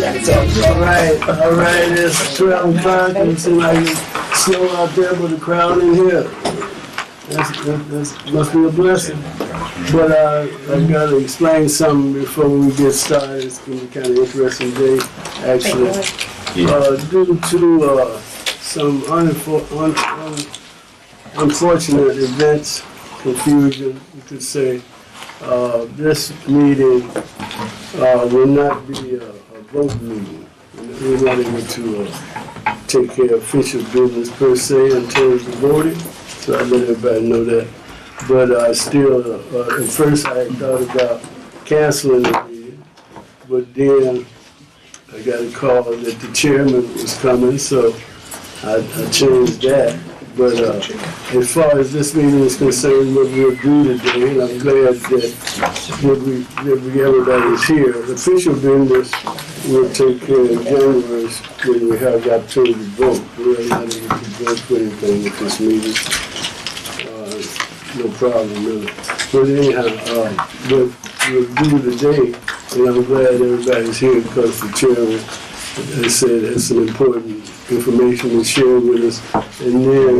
All right, it's 12 o'clock, and it seems like it's snow out there, but the crowd in here. That must be a blessing. But I've got to explain something before we get started. It's going to be kind of interesting day, actually. Due to some unfortunate events, confusion, you could say, this meeting will not be a vote meeting. We're not able to take care of official business per se in terms of voting, so I let everybody know that. But still, at first I thought about canceling the meeting, but then I got a call that the chairman was coming, so I changed that. But as far as this meeting is concerned, what we'll do today, and I'm glad that everybody is here. The official business we'll take care in January when we have the opportunity to vote. We're not able to vote for anything at this meeting. No problem, really. But anyhow, what we'll do today, and I'm glad everybody's here because the chairman has said has some important information to share with us. And then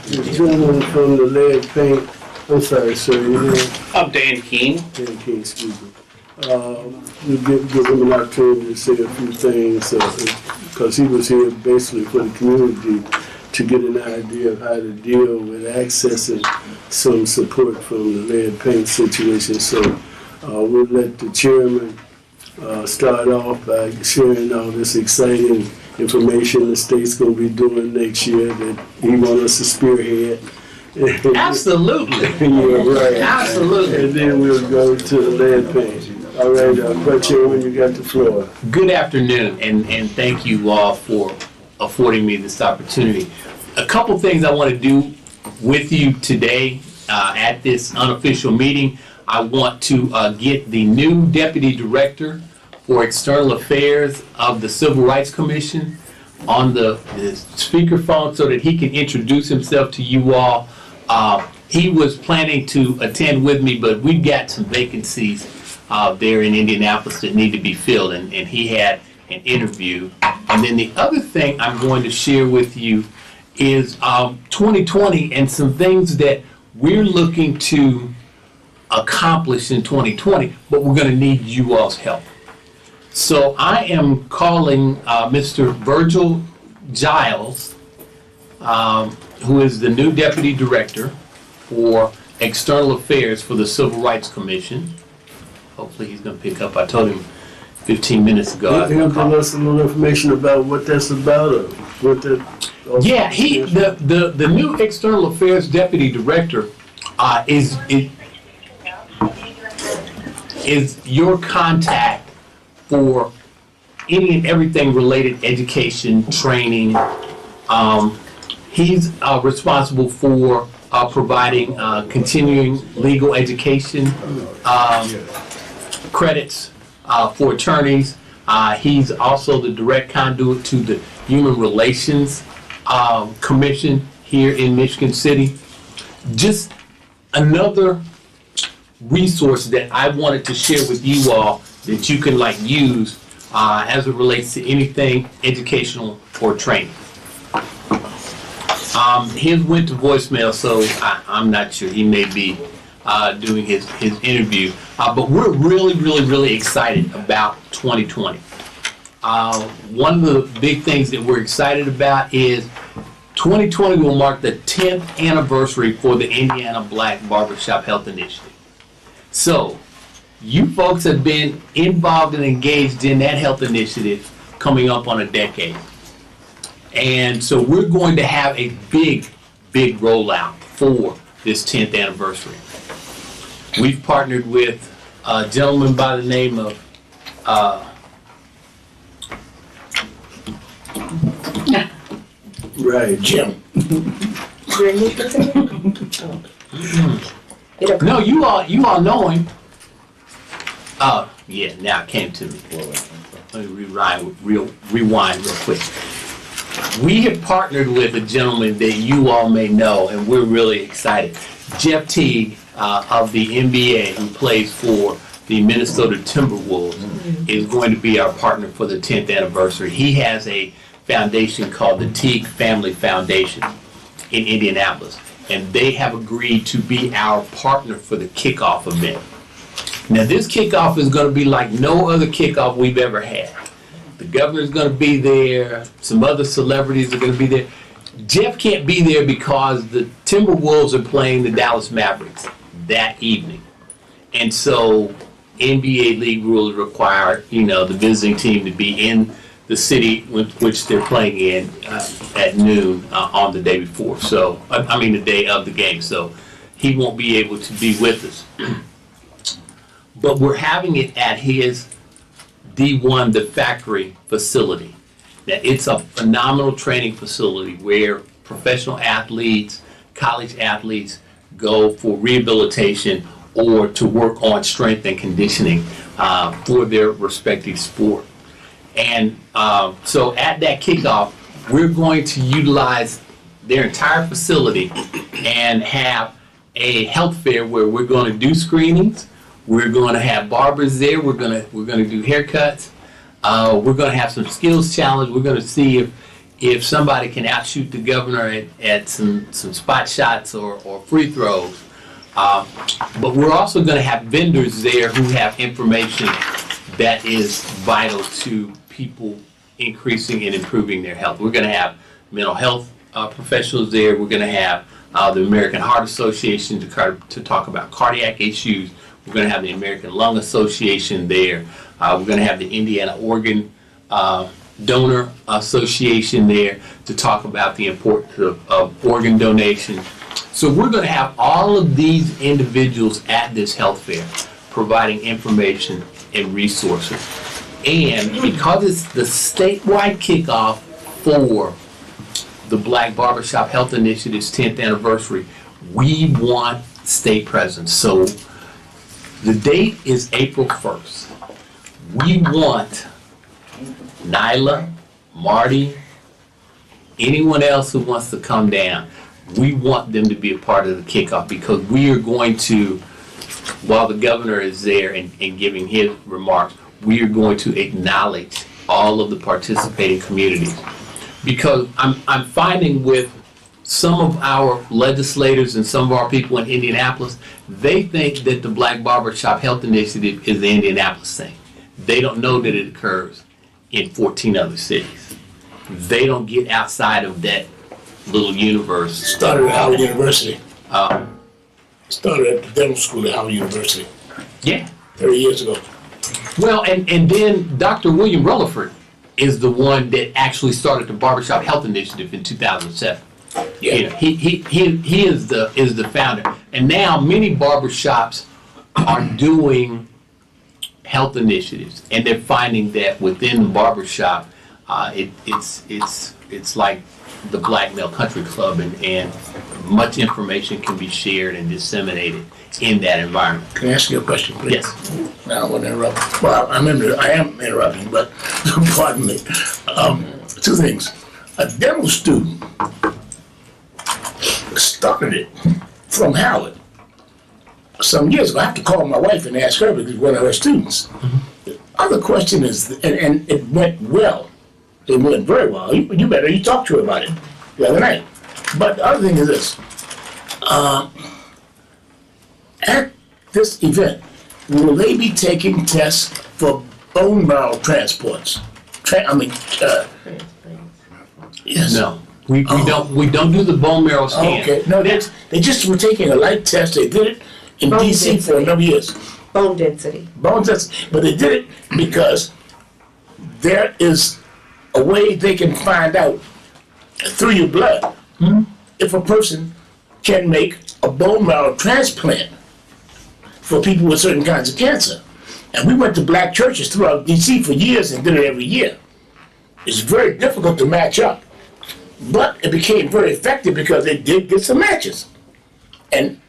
the gentleman from the lead paint, I'm sorry, sir, your name? I'm Dan Keene. Dan Keene, excuse me. We'll give him an opportunity to say a few things because he was here basically for the community to get an idea of how to deal with accessing some support from the lead paint situation. So we'll let the chairman start off by sharing all this exciting information the state's going to be doing next year that he wants us to spearhead. Absolutely. You're right. Absolutely. And then we'll go to the lead paint. All right, Chairman, you got the floor. Good afternoon, and thank you all for affording me this opportunity. A couple things I want to do with you today at this unofficial meeting. I want to get the new Deputy Director for External Affairs of the Civil Rights Commission on the speakerphone so that he can introduce himself to you all. He was planning to attend with me, but we've got some vacancies there in Indianapolis that need to be filled, and he had an interview. And then the other thing I'm going to share with you is 2020 and some things that we're looking to accomplish in 2020, but we're going to need you all's help. So I am calling Mr. Virgil Giles, who is the new Deputy Director for External Affairs for the Civil Rights Commission. Hopefully he's going to pick up. I told him 15 minutes ago. He'll give us a little information about what that's about, or what that. Yeah, the new External Affairs Deputy Director is your contact for any and everything related education, training. He's responsible for providing continuing legal education credits for attorneys. He's also the direct conduit to the Human Relations Commission here in Michigan City. Just another resource that I wanted to share with you all that you can use as it relates to anything educational or training. His went to voicemail, so I'm not sure. He may be doing his interview. But we're really excited about 2020. One of the big things that we're excited about is 2020 will mark the 10th anniversary for the Indiana Black Barbershop Health Initiative. So, you folks have been involved and engaged in that health initiative coming up on a decade. And so we're going to have a big rollout for this 10th anniversary. We've partnered with a gentleman by the name of Right, Jim. No, you all know him. Oh, yeah, now it came to me. Let me rewind real quick. We have partnered with a gentleman that you all may know, and we're really excited. Jeff Teague of the NBA, who plays for the Minnesota Timberwolves, is going to be our partner for the 10th anniversary. He has a foundation called the Teague Family Foundation in Indianapolis, and they have agreed to be our partner for the kickoff event. Now, this kickoff is going to be like no other kickoff we've ever had. The governor's going to be there. Some other celebrities are going to be there. Jeff can't be there because the Timberwolves are playing the Dallas Mavericks that evening. And so NBA league rules require, the visiting team to be in the city which they're playing in at noon on the day before. So, the day of the game. So he won't be able to be with us. But we're having it at his D1, the factory facility. Now, it's a phenomenal training facility where professional athletes, college athletes go for rehabilitation or to work on strength and conditioning for their respective sport. And so at that kickoff, we're going to utilize their entire facility and have a health fair where we're going to do screenings. We're going to have barbers there. We're going to do haircuts. We're going to have some skills challenge. We're going to see if somebody can outshoot the governor at some spot shots or free throws. But we're also going to have vendors there who have information that is vital to people increasing and improving their health. We're going to have mental health professionals there. We're going to have the American Heart Association to talk about cardiac issues. We're going to have the American Lung Association there. We're going to have the Indiana Organ Donor Association there to talk about the importance of organ donation. So we're going to have all of these individuals at this health fair providing information and resources. And because it's the statewide kickoff for the Black Barbershop Health Initiative's 10th anniversary, we want state presence. So the date is April 1st. We want Nyla, Marty, anyone else who wants to come down, we want them to be a part of the kickoff because we are going to, while the governor is there and giving his remarks, we are going to acknowledge all of the participating communities. Because I'm finding with some of our legislators and some of our people in Indianapolis, they think that the Black Barbershop Health Initiative is the Indianapolis thing. They don't know that it occurs in 14 other cities. They don't get outside of that little universe. Started at Howard University. Started at the dental school at Howard University. Yeah. 30 years ago. Well, and then Dr. William Rutherford is the one that actually started the Barbershop Health Initiative in 2007. Yeah. He is the founder. And now many barbershops are doing health initiatives, and they're finding that within the barbershop, it's like the Black Male Country Club, and much information can be shared and disseminated in that environment. Can I ask you a question, please? Yes. I don't want to interrupt. Well, I am interrupting, but pardon me. Two things. A dental student started it from Howard some years ago. I have to call my wife and ask her because one of her students. Mm-hmm. The other question is, and it went well. It went very well. You talked to her about it the other night. But the other thing is this. At this event, will they be taking tests for bone marrow transports? Yes. No, we don't do the bone marrow scan. Okay. No, they just were taking a light test. They did it in Bone DC density. for a number of years. Bone density. Bone test, but they did it because there is a way they can find out through your blood if a person can make a bone marrow transplant for people with certain kinds of cancer. And we went to black churches throughout DC for years and did it every year. It's very difficult to match up, but it became very effective because they did get some matches. And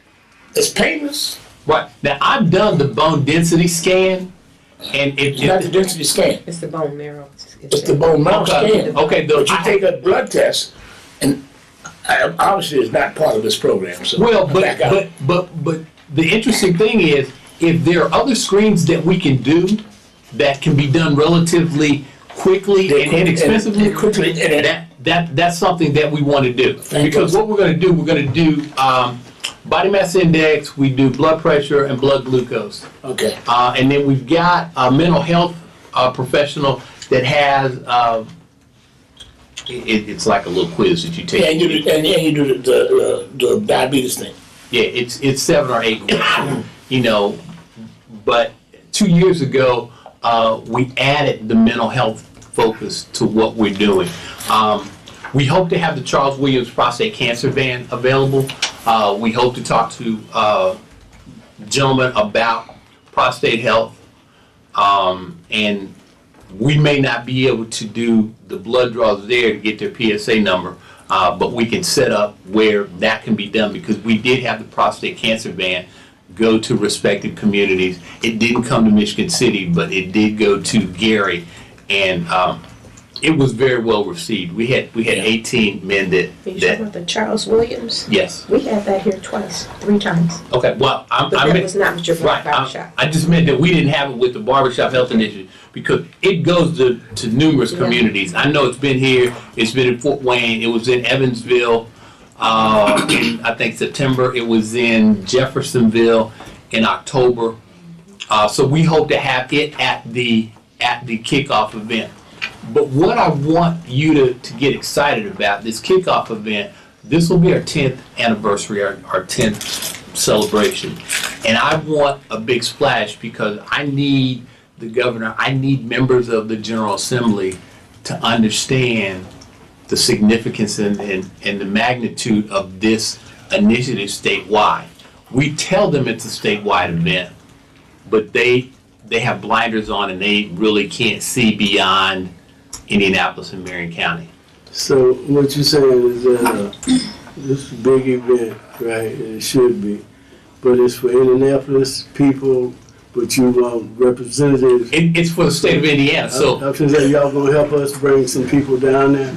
it's painless. Right. Now, I've done the bone density scan, and It's not the density scan. It's the bone marrow. It's the bone marrow scan. Okay, But you take a blood test, and obviously it's not part of this program. So well, back out. but the interesting thing is if there are other screens that we can do that can be done relatively quickly and inexpensively, that's something that we want to do. Because what we're going to do body mass index, we do blood pressure and blood glucose. Okay. And then we've got a mental health professional that has, it's like a little quiz that you take. Yeah, and you do the diabetes thing. Yeah, it's 7 or 8 weeks, you know, but 2 years ago, we added the mental health focus to what we're doing. We hope to have the Charles Williams prostate cancer van available. We hope to talk to gentlemen about prostate health, and we may not be able to do the blood draws there to get their PSA number, but we can set up where that can be done, because we did have the prostate cancer van go to respective communities. It didn't come to Michigan City, but it did go to Gary, and it was very well received. We had 18 men Are you talking about the Charles Williams? Yes. We had that here twice, 3 times. Okay, well, But that was not with your barbershop. I just meant that we didn't have it with the barbershop health initiative, because it goes to numerous communities. I know it's been here, it's been in Fort Wayne, it was in Evansville in, I think, September, it was in Jeffersonville in October. So we hope to have it at the kickoff event. But what I want you to get excited about, this kickoff event, this will be our 10th anniversary, our 10th celebration. And I want a big splash, because I need the governor, I need members of the General Assembly to understand the significance and the magnitude of this initiative statewide. We tell them it's a statewide event, but they have blinders on and they really can't see beyond Indianapolis and Marion County. So what you're saying is that this is a big event, right? It should be, but it's for Indianapolis people. But you want representatives. It's for the state of Indiana. So I was gonna say, y'all gonna help us bring some people down there.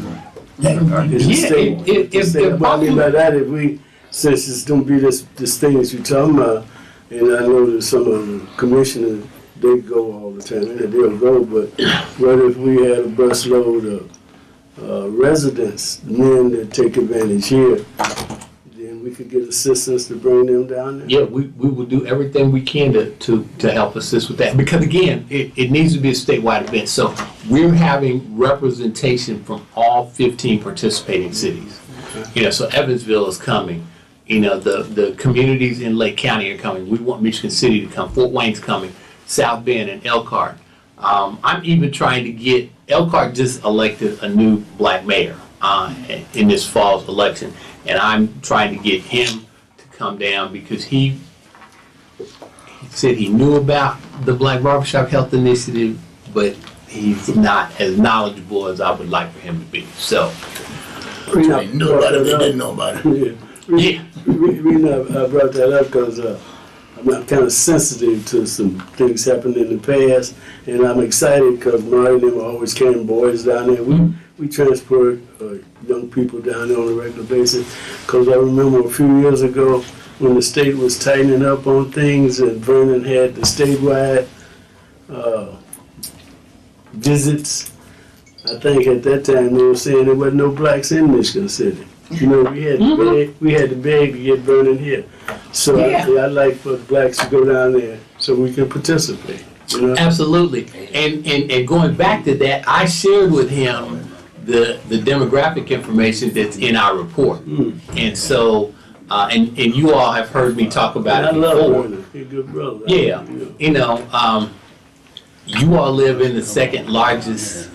What I mean by that, if we, since it's gonna be this thing that you're talking about, and I know that some of the commissioners, they go all the time, and they'll go, but what if we had a busload of residents, men that take advantage here, then we could get assistance to bring them down there? yeah, we will do everything we can to help assist with that. Because again, it needs to be a statewide event. So we're having representation from all 15 participating cities. You know, so Evansville is coming. You know, the communities in Lake County are coming. We want Michigan City to come. Fort Wayne's coming. South Bend and Elkhart. I'm even trying to get, Elkhart just elected a new black mayor in this fall's election. And I'm trying to get him to come down, because he said he knew about the Black Barbershop Health Initiative, but he's not as knowledgeable as I would like for him to be. So, They knew about it, they didn't know about it. yeah. I brought that up because I'm kind of sensitive to some things happened in the past, and I'm excited because Marty and them always carrying boys down there. We transport young people down there on a regular basis, because I remember a few years ago when the state was tightening up on things, and Vernon had the statewide visits. I think at that time they were saying there wasn't no blacks in Michigan City. You know, we had to beg to get Vernon here. So I'd like for the blacks to go down there so we can participate. You know? Absolutely. And going back to that, I shared with him the demographic information that's in our report. And so, and you all have heard me talk about it before. I love Vernon. He's a good brother. Yeah. You know, you all live in the second largest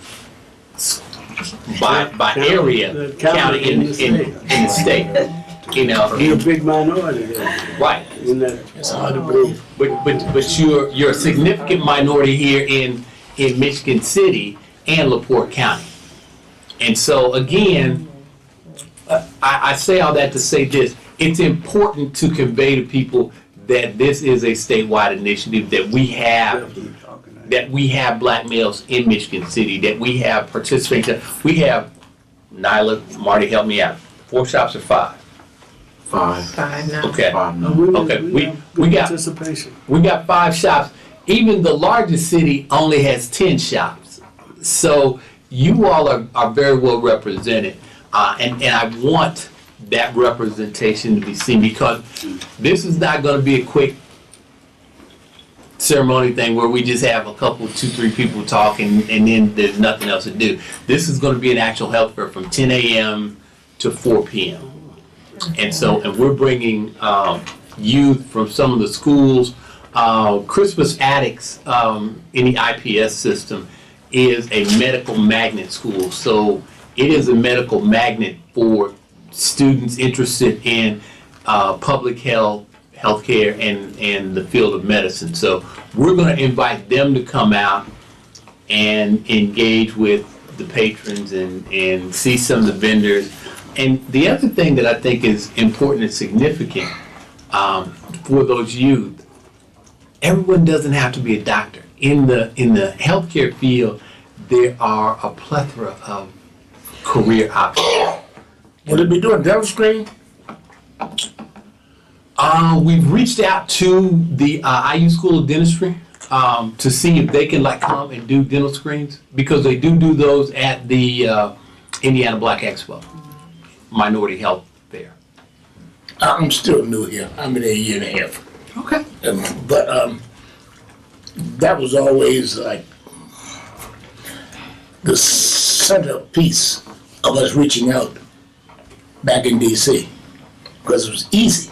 by area county in the state. You know, you're a big minority there. Right. It's hard to believe. But you're a significant minority here in Michigan City and LaPorte County. And so again, I say all that to say this: it's important to convey to people that this is a statewide initiative, that we have black males in Michigan City, that we have participating. We have, Nyla, Marty, help me out. 4 shops or 5? 5. now. Okay. 5 now. Okay, We we have good got- participation. We got 5 shops. Even the largest city only has 10 shops. So you all are very well represented. And I want that representation to be seen, because this is not going to be a quick ceremony thing where we just have a couple, 2, 3 people talking and then there's nothing else to do. This is going to be an actual health fair from 10 a.m. to 4 p.m. And we're bringing youth from some of the schools. Crispus Attucks in the IPS system is a medical magnet school. So it is a medical magnet for students interested in public health, healthcare, and the field of medicine. So we're going to invite them to come out and engage with the patrons and see some of the vendors. And the other thing that I think is important and significant for those youth, everyone doesn't have to be a doctor. In the healthcare field, there are a plethora of career options. Will it be doing dental screen? We've reached out to the IU School of Dentistry to see if they can come and do dental screens, because they do those at the Indiana Black Expo, Minority Health Fair. I'm still new here. I'm in a year and a half. Okay. But that was always like the centerpiece of us reaching out back in DC, because it was easy.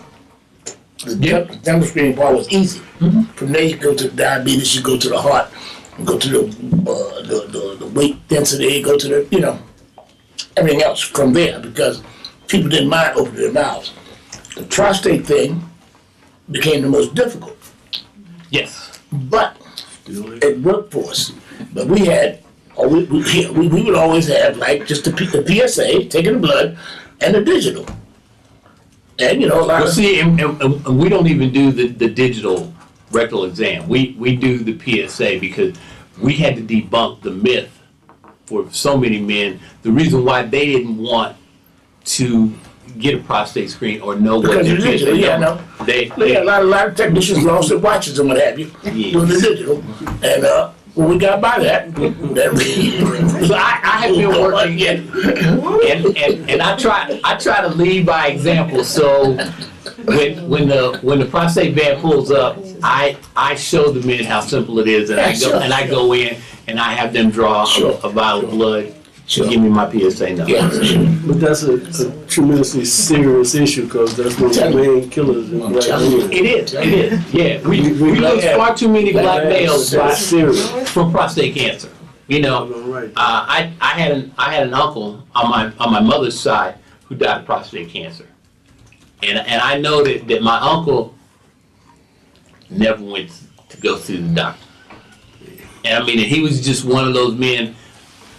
The dental screening part was easy. Mm-hmm. From there you go to diabetes, you go to the heart, you go to the weight density, go to the, everything else from there, because people didn't mind opening their mouths. The prostate thing became the most difficult. Yes. But it worked for us. But we had, we would always have just the PSA, taking the blood, and the digital. And a lot Well, of... see, and we don't even do the digital rectal exam. We do the PSA because we had to debunk the myth for so many men. The reason why they didn't want to get a prostate screen or know what their digital, They a lot of technicians lost their watches and what have you doing the digital. And when we got by that, So I have been working, and I try to lead by example. So when the prostate van pulls up, I show the men how simple it is, and I go in and I have them draw a vial of blood. Give me my PSA number. But that's a tremendously serious issue, because that's one of the main killers in black men. It is. Yeah, we lose far too many black males from prostate cancer. I had an uncle on my mother's side who died of prostate cancer, and I know that my uncle never went to go see the doctor. And he was just one of those men.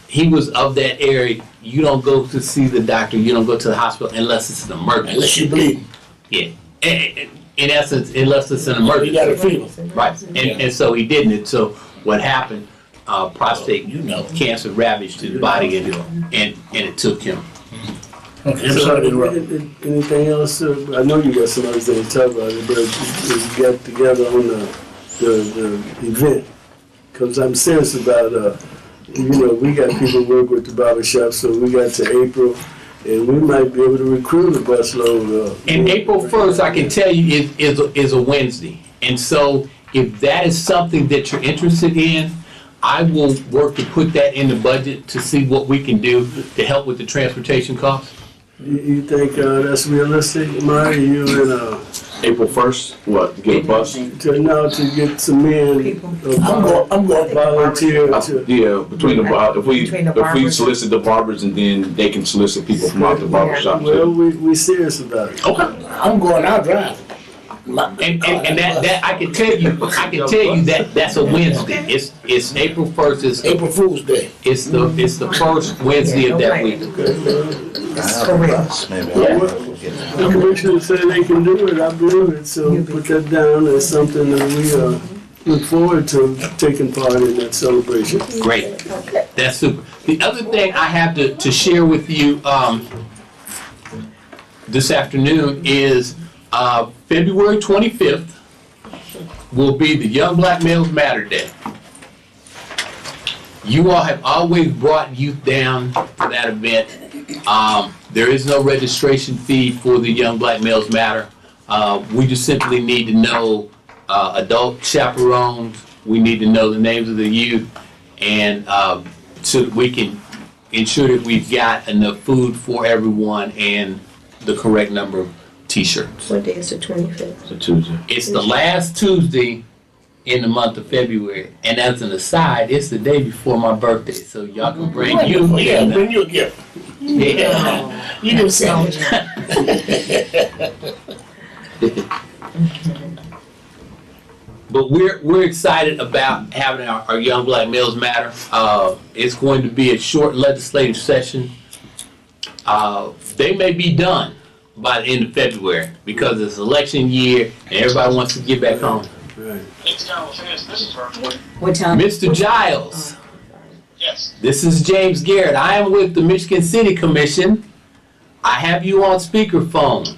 He was of that area. You don't go to see the doctor. You don't go to the hospital unless it's an emergency. unless you bleed, Yeah. In essence, unless it's an emergency. you got a fever. Right. And so he didn't. And so what happened? Prostate cancer ravaged his body, and it took him. Okay, I'm sorry to interrupt. Anything else? I know you got some other things to talk about it, but let's get together on the event, because I'm serious about we got people work with the barbershop, so we got to April, and we might be able to recruit a busload. And April 1st, I can tell you, is a Wednesday. And so if that is something that you're interested in, I will work to put that in the budget to see what we can do to help with the transportation costs. You think that's realistic, Mari? You and April 1st, what, get a bus? to get some men I'm going volunteer to. Yeah, between Between the if we barbers. solicit the barbers, and then they can solicit people from out the barber shop Well, too. we serious about it. Okay. I'm going out drive. And that I can tell you that's a Wednesday. It's April 1st. It's April Fool's Day. It's the first Wednesday of that week. The commissioner said they can do it, I believe it, so put that down as something that we look forward to taking part in that celebration. Great. That's super. The other thing I have to share with you, this afternoon is February 25th will be the Young Black Males Matter Day. You all have always brought youth down to that event. There is no registration fee for the Young Black Males Matter. We just simply need to know adult chaperones. We need to know the names of the youth, and so that we can ensure that we've got enough food for everyone and the correct number of T-shirts. What day is the 25th? It's a Tuesday. It's the last Tuesday in the month of February, and as an aside, it's the day before my birthday, so y'all can bring you. Yeah, bring you a gift. Yeah. You do sandwich. But we're excited about having our Young Black Males Matter. It's going to be a short legislative session. They may be done by the end of February because it's election year and everybody wants to get back home. Right. What time? Mr. Giles. Yes. This is James Garrett. I am with the Michigan City Commission. I have you on speakerphone.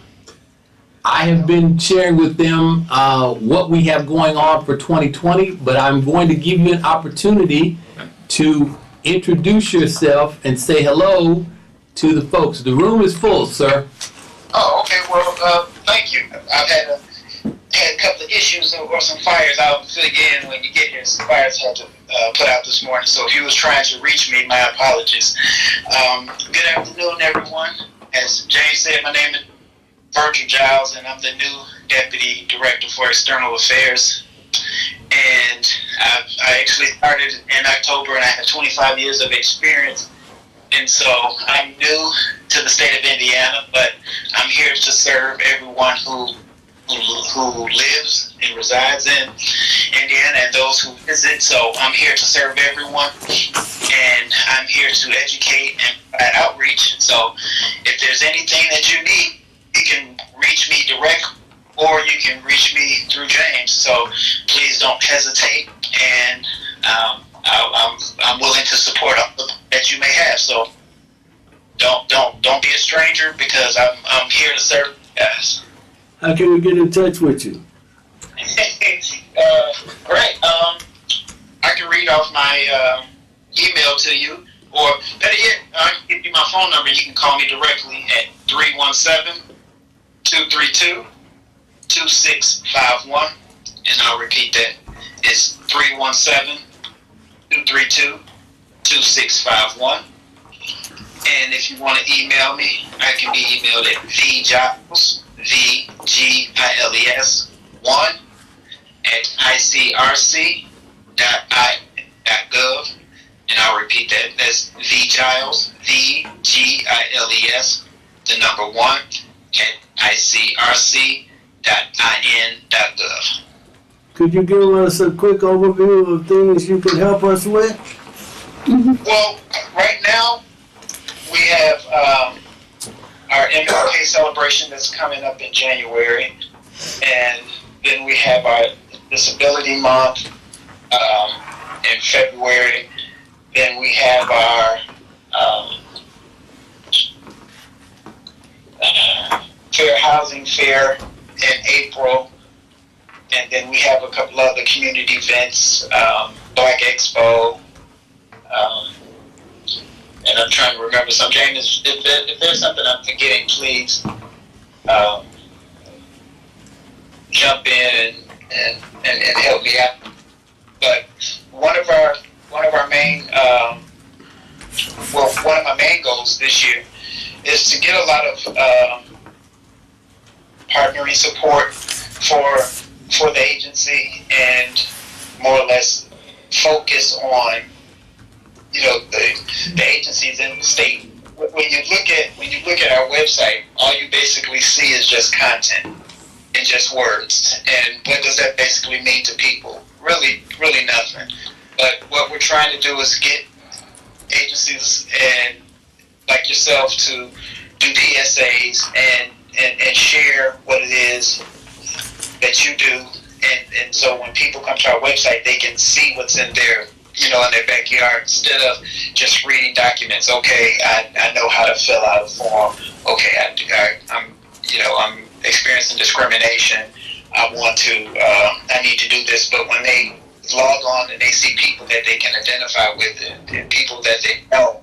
I have been sharing with them what we have going on for 2020, but I'm going to give you an opportunity to introduce yourself and say hello to the folks. The room is full, sir. Oh, okay. Well, thank you. I've had a couple of issues or some fires. I'll fill you in when you get here. Some fires had to put out this morning. So if you was trying to reach me, my apologies. Good afternoon, everyone. As James said, my name is Virgil Giles, and I'm the new Deputy Director for External Affairs. And I actually started in October, and I have 25 years of experience. And so I'm new to the state of Indiana, but I'm here to serve everyone who lives and resides in Indiana and those who visit. So I'm here to serve everyone, and I'm here to educate and provide outreach. So if there's anything that you need, you can reach me direct, or you can reach me through James. So please don't hesitate, and I'm willing to support all that you may have. So don't be a stranger, because I'm here to serve you guys. How can we get in touch with you? Great. I can read off my email to you, or better yet, I can give you my phone number. You can call me directly at 317-232-2651, and I'll repeat that. It's 317-232-2651. And if you want to email me, I can be emailed at vgiles, VGILES 1 at icrc.gov, and I'll repeat that. That's vgiles, VGILES, the number 1 at icrc.in.gov. Could you give us a quick overview of things you can help us with? Well, right now we have our MLK celebration that's coming up in January, and then we have our Disability Month in February. Then we have our Fair Housing Fair in April, and then we have a couple other community events, Black Expo, and I'm trying to remember some. James, if there's something I'm forgetting, please jump in and help me out. But one of our main one of my main goals this year is to get a lot of partnering support for the agency, and more or less focus on the agencies in the state. When you look at our website, all you basically see is just content and just words. And what does that basically mean to people? Really nothing. But what we're trying to do is get agencies and like yourself to do PSAs and share what it is that you do. And so when people come to our website, they can see what's in their in their backyard, instead of just reading documents. Okay, I know how to fill out a form. Okay, I'm experiencing discrimination. I need to do this. But when they log on and they see people that they can identify with and people that they know,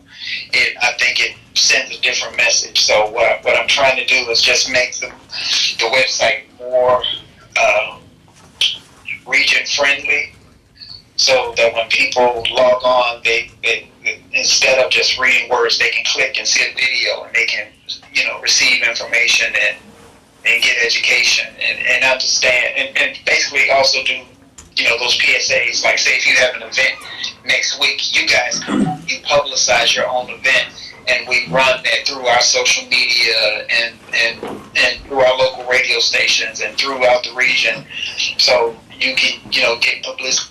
I think it sends a different message. So what I'm trying to do is just make the website more region friendly, so that when people log on, they instead of just reading words, they can click and see a video, and they can receive information and get education and understand, and basically also do those PSAs. Like, say if you have an event next week, you guys you publicize your own event, and we run that through our social media and through our local radio stations and throughout the region, so you can get publicity,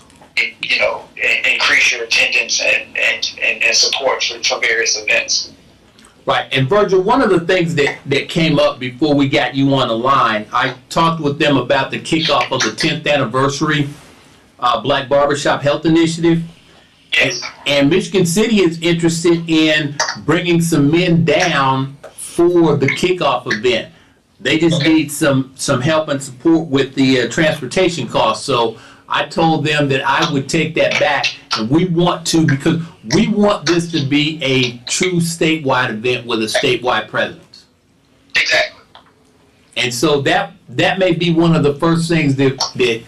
increase your attendance and support for various events. Right, and Virgil, one of the things that came up before we got you on the line, I talked with them about the kickoff of the 10th anniversary Black Barbershop Health Initiative. Yes. And Michigan City is interested in bringing some men down for the kickoff event. They just need some help and support with the transportation costs. So I told them that I would take that back, and we want to, because we want this to be a true statewide event with a statewide presence. Exactly. And so that may be one of the first things that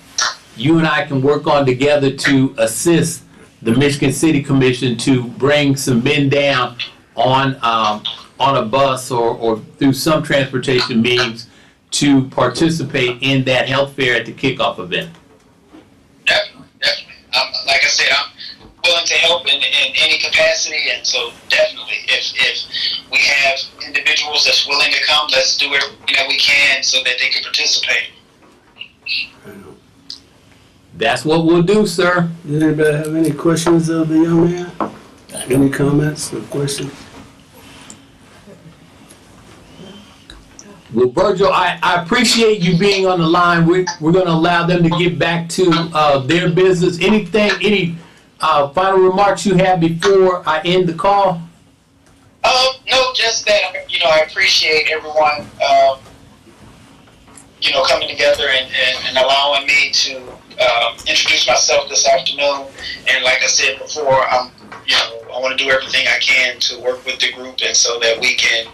you and I can work on together to assist the Michigan City Commission to bring some men down on a bus or through some transportation means to participate in that health fair at the kickoff event. Definitely. Like I said, I'm willing to help in any capacity, and so definitely, if we have individuals that's willing to come, let's do everything that we can so that they can participate. That's what we'll do, sir. Does anybody have any questions of the young man? Any comments or questions? Well, Virgil, I appreciate you being on the line. We're going to allow them to get back to their business. Any final remarks you have before I end the call? No, just that, I appreciate everyone, coming together and allowing me to introduce myself this afternoon. And like I said before, I want to do everything I can to work with the group, and so that we can,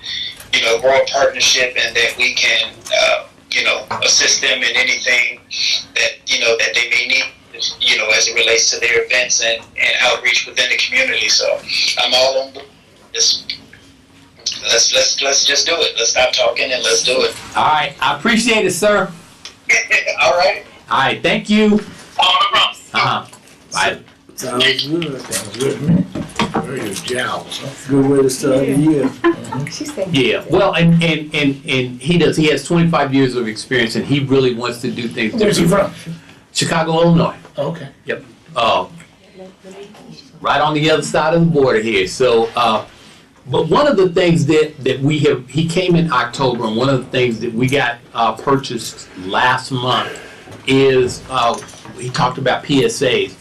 grow a partnership, and that we can, assist them in anything that, that they may need, as it relates to their events and outreach within the community. So I'm all on board. Let's just do it. Let's stop talking and let's do it. All right. I appreciate it, sir. All right. All right. Thank you. No problem. Bye. Sounds good. Sounds good, man. Very jowls. Good way to start the year. She said. Yeah. Well, and he does. He has 25 years of experience, and he really wants to do things Where's he different. from? Chicago, Illinois. Okay. Yep. Right on the other side of the border here. So, but one of the things that we have, he came in October, and one of the things that we got purchased last month is, he talked about PSAs.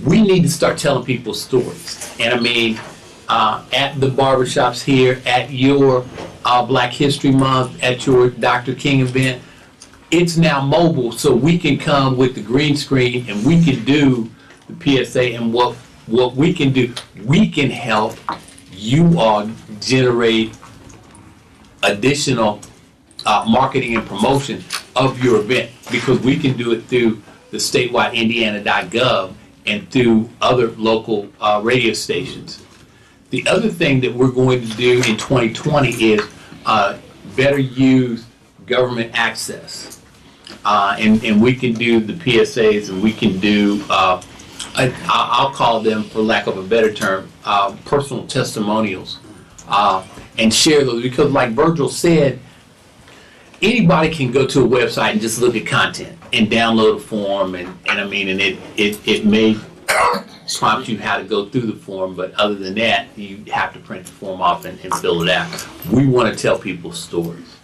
We need to start telling people stories. And I mean, at the barbershops here, at your Black History Month, at your Dr. King event, it's now mobile, so we can come with the green screen and we can do the PSA. And what we can do, we can help you all generate additional marketing and promotion of your event, because we can do it through the statewide Indiana.gov and through other local radio stations. The other thing that we're going to do in 2020 is better use government access. And we can do the PSAs, and we can do, I'll call them, for lack of a better term, personal testimonials, and share those. Because like Virgil said, anybody can go to a website and just look at content and download a form, and I mean, and it may prompt you how to go through the form, but other than that, you have to print the form off and fill it out. We want to tell people stories.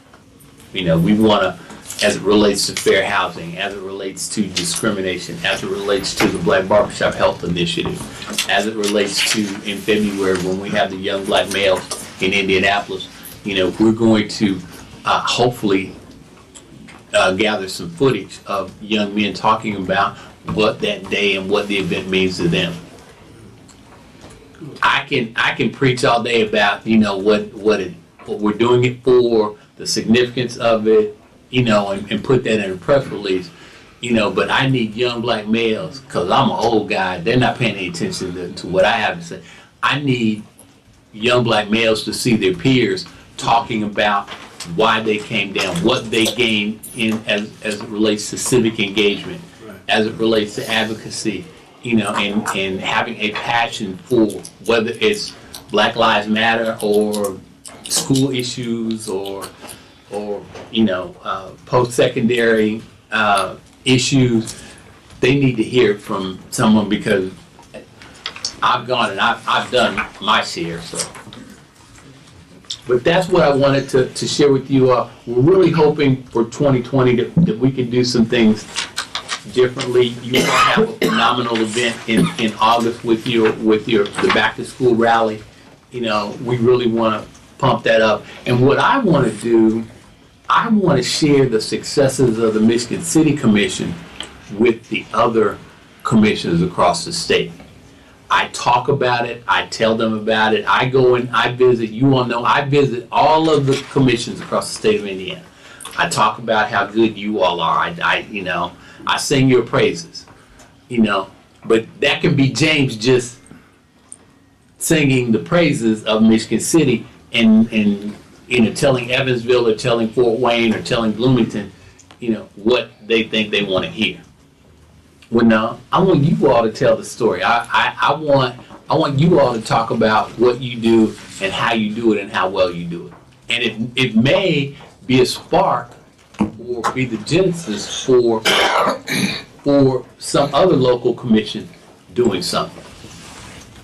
We want to, as it relates to fair housing, as it relates to discrimination, as it relates to the Black Barbershop Health Initiative, as it relates to in February when we have the young black males in Indianapolis, we're going to hopefully gather some footage of young men talking about what that day and what the event means to them. I can preach all day about, you know, what we're doing it for, the significance of it, you know, and put that in a press release, you know, but I need young black males, because I'm an old guy, they're not paying any attention to what I have to say. I need young black males to see their peers talking about why they came down, what they gained in as it relates to civic engagement, right, as it relates to advocacy, you know, and having a passion for whether it's Black Lives Matter or school issues or you know, post-secondary issues. They need to hear it from someone, because I've gone and I've done my share. So, but that's what I wanted to share with you. We're really hoping for 2020 that we can do some things differently. You will have a phenomenal event in August with the back to school rally. You know, we really want to pump that up. And what I want to do, I want to share the successes of the Michigan City Commission with the other commissions across the state. I talk about it, I tell them about it, I go and I visit, you all know, I visit all of the commissions across the state of Indiana. I talk about how good you all are, you know, I sing your praises, you know, but that can be James just singing the praises of Michigan City and you know, telling Evansville or telling Fort Wayne or telling Bloomington, you know, what they think they want to hear. Well, no, I want you all to tell the story. I want you all to talk about what you do and how you do it and how well you do it. And it may be a spark or be the genesis for some other local commission doing something.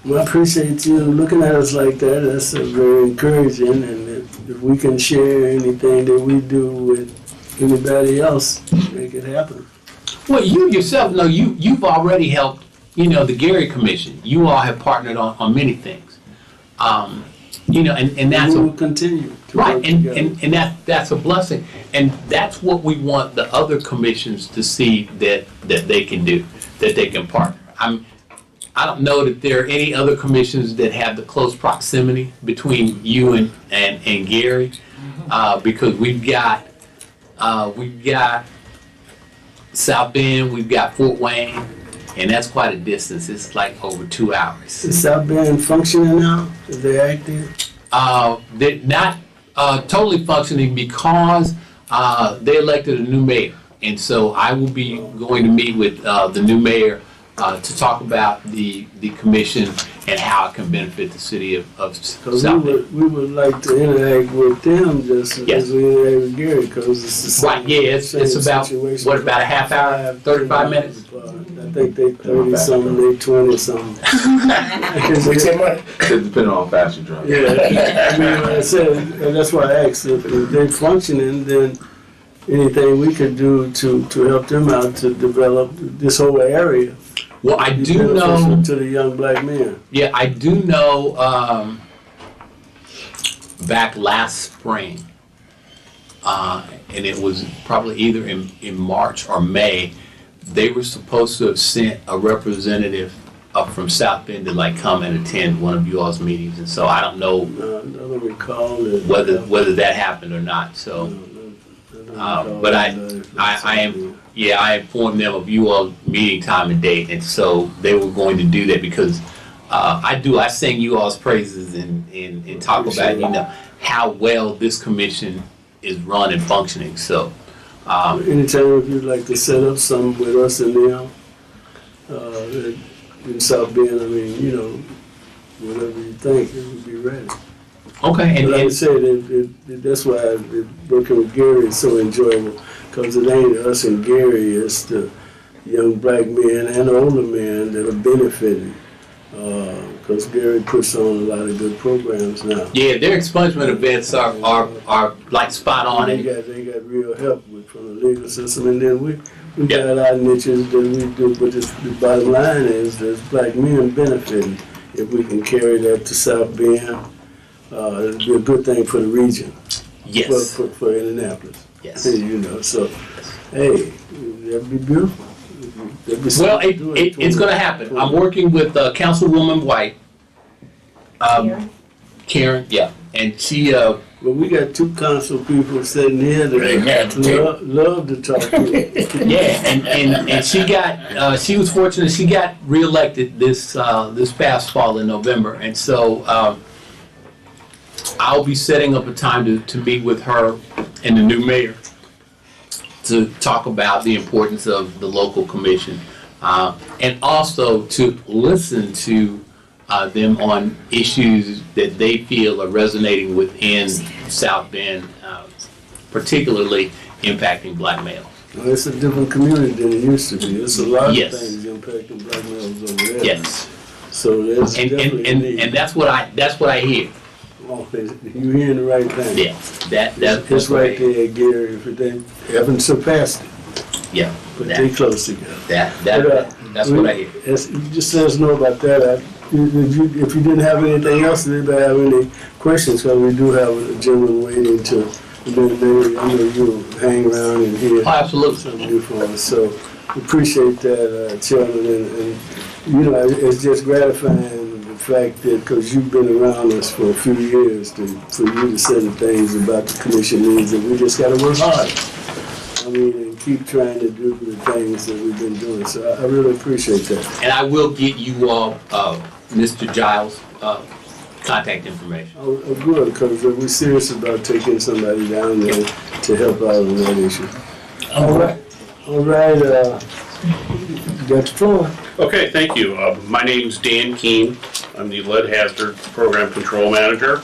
Well, I appreciate you looking at us like that. That's very encouraging. And if we can share anything that we do with anybody else, make it happen. Well, you yourself know you've already helped, you know, the Gary Commission. You all have partnered on many things. You know, and that's we will continue to right, work and that's a blessing. And that's what we want the other commissions to see that they can do, that they can partner. I don't know that there are any other commissions that have the close proximity between you and Gary, because we've got South Bend, we've got Fort Wayne, and that's quite a distance. It's like over 2 hours. Is South Bend functioning now? Is they active? They're not totally functioning because they elected a new mayor, and so I will be going to meet with the new mayor to talk about the commission and how it can benefit the city of South Bend. We would like to interact with them just as we interact with Gary, because it's the same. Right, yeah, it's about, situation. what, about a half hour, 35 minutes? I think they 30-something, they 20-something. It depends on how fast you drive. Yeah, I mean, like I said, and that's why I asked, if they're functioning, then anything we could do to help them out to develop this whole area. Well, I do know, to the young black men. yeah, I do know back last spring, and it was probably either in March or May, they were supposed to have sent a representative up from South Bend to like come and attend one of you all's meetings, and so I don't know I don't recall it. whether that happened or not. So, but I informed them of you all meeting time and date, and so they were going to do that because I sing you all's praises and talk about, you know, how well this commission is run and functioning. So. Anytime if you'd like to set up something with us and them in South Bend, I mean, you know, whatever you think, it would be ready. Okay, and like I said, that's why working with Gary is so enjoyable, because it ain't us and Gary, it's the young black men and older men that are benefiting. Because Gary puts on a lot of good programs now. Yeah, their expungement events are like spot on. They got real help from the legal system, and then we got our niches that we do. But the bottom line is there's black men benefiting. If we can carry that to South Bend, it'll be a good thing for the region. Yes. For Indianapolis. Yes. You know, so, hey, that'd be beautiful. That'd be Well, something to do in it's going to 20 happen. I'm working with Councilwoman White. Karen, yeah. And she, But we got two council people sitting here Right now at the table. that love to talk to. yeah, and she got, she was fortunate, she got reelected this past fall in November. And so I'll be setting up a time to meet with her and the new mayor to talk about the importance of the local commission, and also to listen to them on issues that they feel are resonating within South Bend, particularly impacting black males. Well, it's a different community than it used to be. There's a lot Yes. of things impacting black males over there. Yes, So there's definitely a need. and that's what I hear. Oh, you're hearing the right thing. Yeah, that's It's what I right hear. there, Gary, if they haven't surpassed it, Yeah, but they close together. that's what I hear. You just let us know about that. If you didn't have anything else, did anybody have any questions? Because we do have a gentleman waiting to, and then maybe, I know you'll hang around and hear Oh, absolutely. something new from us. So we appreciate that, Chairman, and you know, it's just gratifying the fact that, because you've been around us for a few years, for you to say the things about the commission needs, and we just got to work hard. I mean, and keep trying to do the things that we've been doing. So I really appreciate that. And I will get you all Mr. Giles' contact information. Oh, good, because we're serious about taking somebody down there to help out on that issue. All right, got the floor. Okay, thank you. My name's Dan Keene. I'm the Lead Hazard Program Control Manager.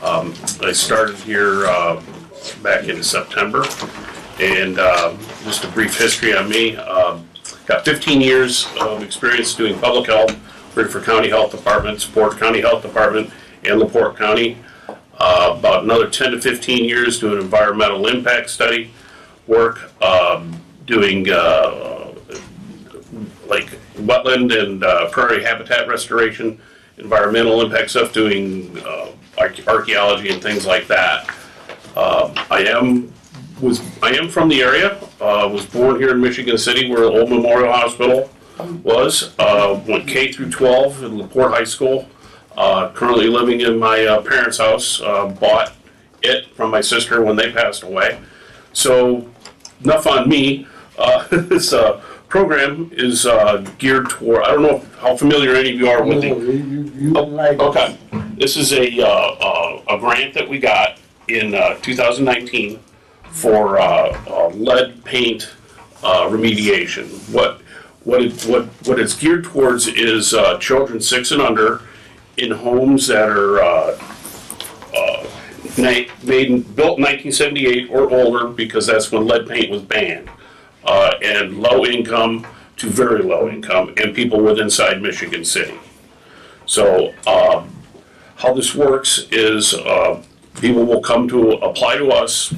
I started here back in September, and just a brief history on me. Got 15 years of experience doing public health, working for County Health Departments, Port County Health Department, and LaPorte County. About another 10 to 15 years doing environmental impact study work, doing like wetland and prairie habitat restoration, environmental impact stuff, doing archaeology and things like that. I am from the area. Was born here in Michigan City, where the old Memorial Hospital was. Went K through 12 in LaPorte High School. Currently living in my parents' house. Bought it from my sister when they passed away. So enough on me. This program is geared toward, I don't know how familiar any of you are with the... Okay. This is a grant that we got in 2019 for lead paint remediation. What it's geared towards is children 6 and under in homes that are built in 1978 or older, because that's when lead paint was banned, and low income to very low income, and people with inside Michigan City. So how this works is people will come to apply to us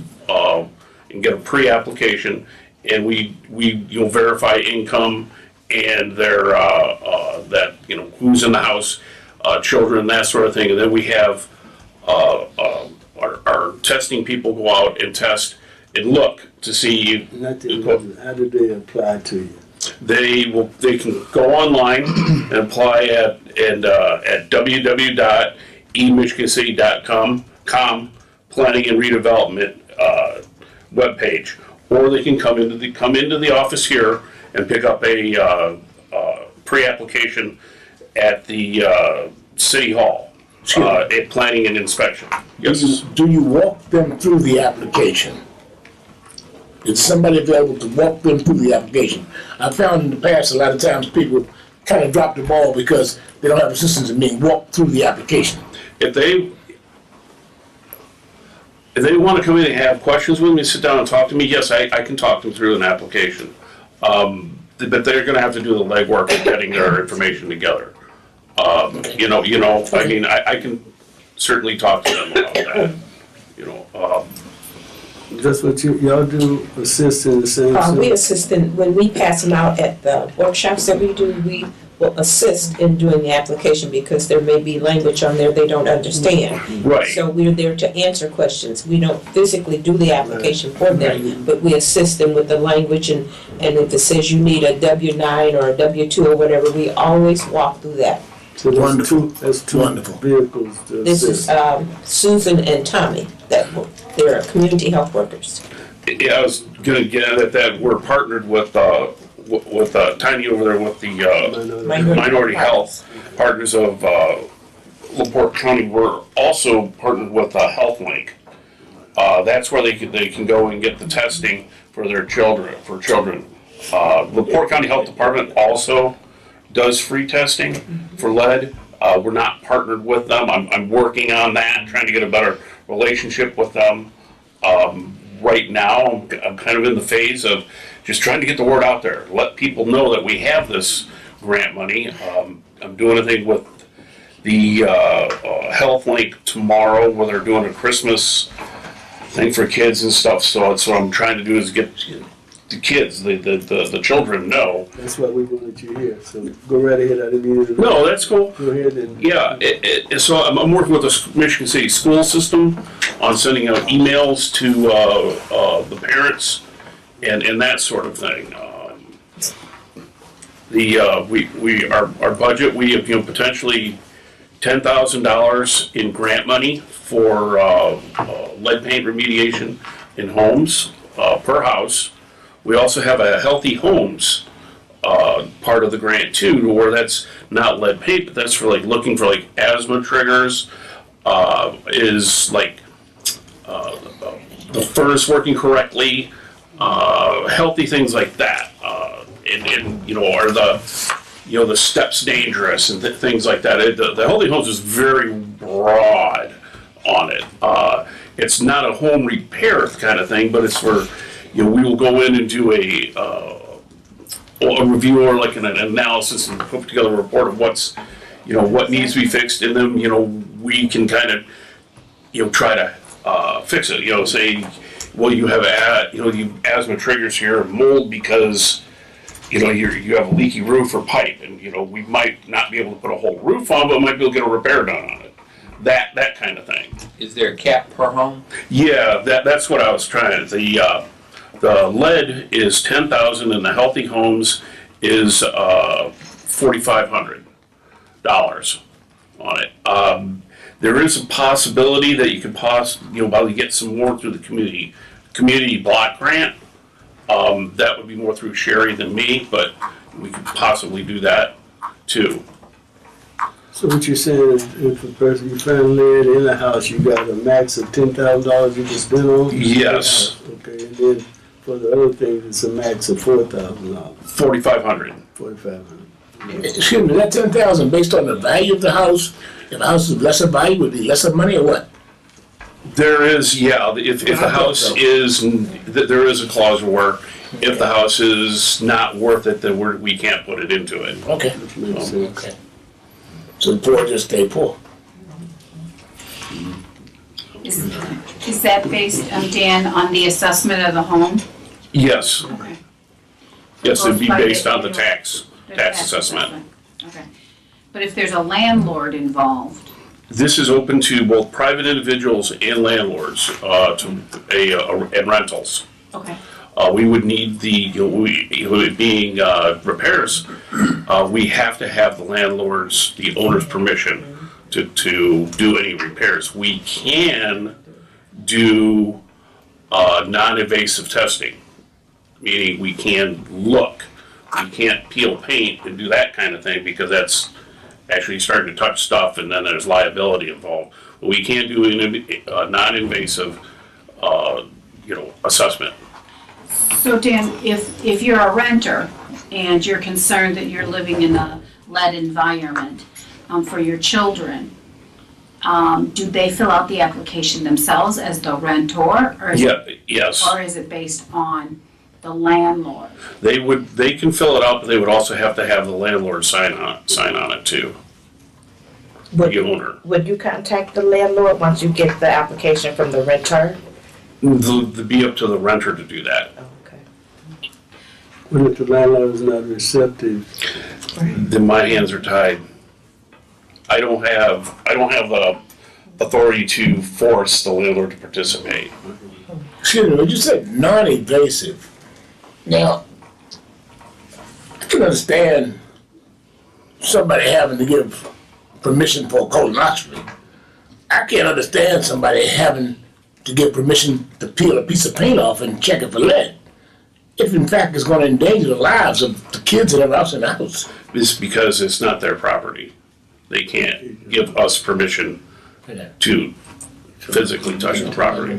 and get a pre-application, and we verify income and their that who's in the house, children, that sort of thing, and then we have our testing people go out and test and look to see. How do they apply to you? They can go online and apply at www.emichigancity.com planning and redevelopment webpage, or they can come into the office here and pick up a pre-application at the city hall at planning and inspection. Yes. Do you walk them through the application? Is somebody available to walk them through the application? I found in the past a lot of times people kind of drop the ball because they don't have assistance in being walked through the application. If they want to come in and have questions with me, sit down and talk to me, yes, I can talk them through an application. But they're going to have to do the legwork of getting their information together. I mean, I can certainly talk to them about that. That's what y'all do, assist in the same. We assist when we pass them out at the workshops that we do. We will assist in doing the application because there may be language on there they don't understand. Right. So we're there to answer questions. We don't physically do the application for them, but we assist them with the language, and if it says you need a W-9 or a W-2 or whatever, we always walk through that. So that's two Wonderful. vehicles to This is assist. Susan and Tommy, they're community health workers. Yeah, I was gonna get at that. We're partnered with Tiny over there with the Minority Health Partners of LaPorte County. We're also partnered with HealthLink. That's where they can go and get the testing for their children. LaPorte County Health Department also does free testing for lead. We're not partnered with them. I'm working on that, trying to get a better relationship with them. Right now, I'm kind of in the phase of just trying to get the word out there, let people know that we have this grant money. I'm doing a thing with the HealthLink tomorrow where they're doing a Christmas thing for kids and stuff. So that's what I'm trying to do is get the kids, the children know. That's why we wanted you here. So go right ahead. I didn't mean to. No, that's cool. Go ahead and. Yeah, so I'm working with the Michigan City school system on sending out emails to the parents and that sort of thing. Our budget, we have potentially $10,000 in grant money for lead paint remediation in homes per house. We also have a Healthy Homes part of the grant too, to where that's not lead paint, but that's for looking for asthma triggers, is the furnace working correctly, healthy things like that, and are the steps dangerous and things like that. The Healthy Homes is very broad on it. It's not a home repair kind of thing, but it's for we will go in and do a review or an analysis and put together a report of what's, what needs to be fixed, and then, we can kind of, try to fix it. Say, well, you have asthma triggers here, mold because, you have a leaky roof or pipe, and we might not be able to put a whole roof on, but might be able to get a repair done on it. That kind of thing. Is there a cap per home? Yeah, that's what I was trying. The lead is $10,000 and the Healthy Homes is $4,500 on it. There is a possibility that you could probably get some more through the community block grant. That would be more through Sherry than me, but we could possibly do that too. So what you're saying is, if a person you found lead in the house, you got a max of $10,000 you can spend on? Yes. Okay, and then for the other things, it's a max of $4,000. $4,500. $4,500. Excuse me, that 10,000 based on the value of the house? If the house is lesser value, would it be lesser money or what? There is, yeah. If the house is, there is a clause where if the house is not worth it, then we can't put it into it. Okay. Makes sense. Okay. So the poor just stay poor. Is that based, Dan, on the assessment of the home? Yes. Okay. Yes, it'd be Both based on the private tax assessment. Okay. But if there's a landlord involved, This is open to both private individuals and landlords, and rentals. okay, We would need being repairs, we have to have the landlord's, the owner's permission to do any repairs. We can do non-invasive testing, meaning we can look. We can't peel paint and do that kind of thing because that's actually starting to touch stuff and then there's liability involved. But we can do a non-invasive, assessment. so Dan, if you're a renter and you're concerned that you're living in a lead environment for your children, do they fill out the application themselves as the rentor? Or Yes. Or is it based on the landlord? They can fill it out, but they would also have to have the landlord sign on it too. The owner. Would you contact the landlord once you get the application from the renter? It'd be up to the renter to do that. Okay. What if the landlord is not receptive? Then my hands are tied. I don't have the authority to force the landlord to participate. Excuse me, when you said non-invasive, now, I can understand somebody having to give permission for a colonoscopy. I can't understand somebody having to give permission to peel a piece of paint off and check it for lead. If in fact it's going to endanger the lives of the kids that are else in the house. It's because it's not their property. They can't give us permission to physically touch the property.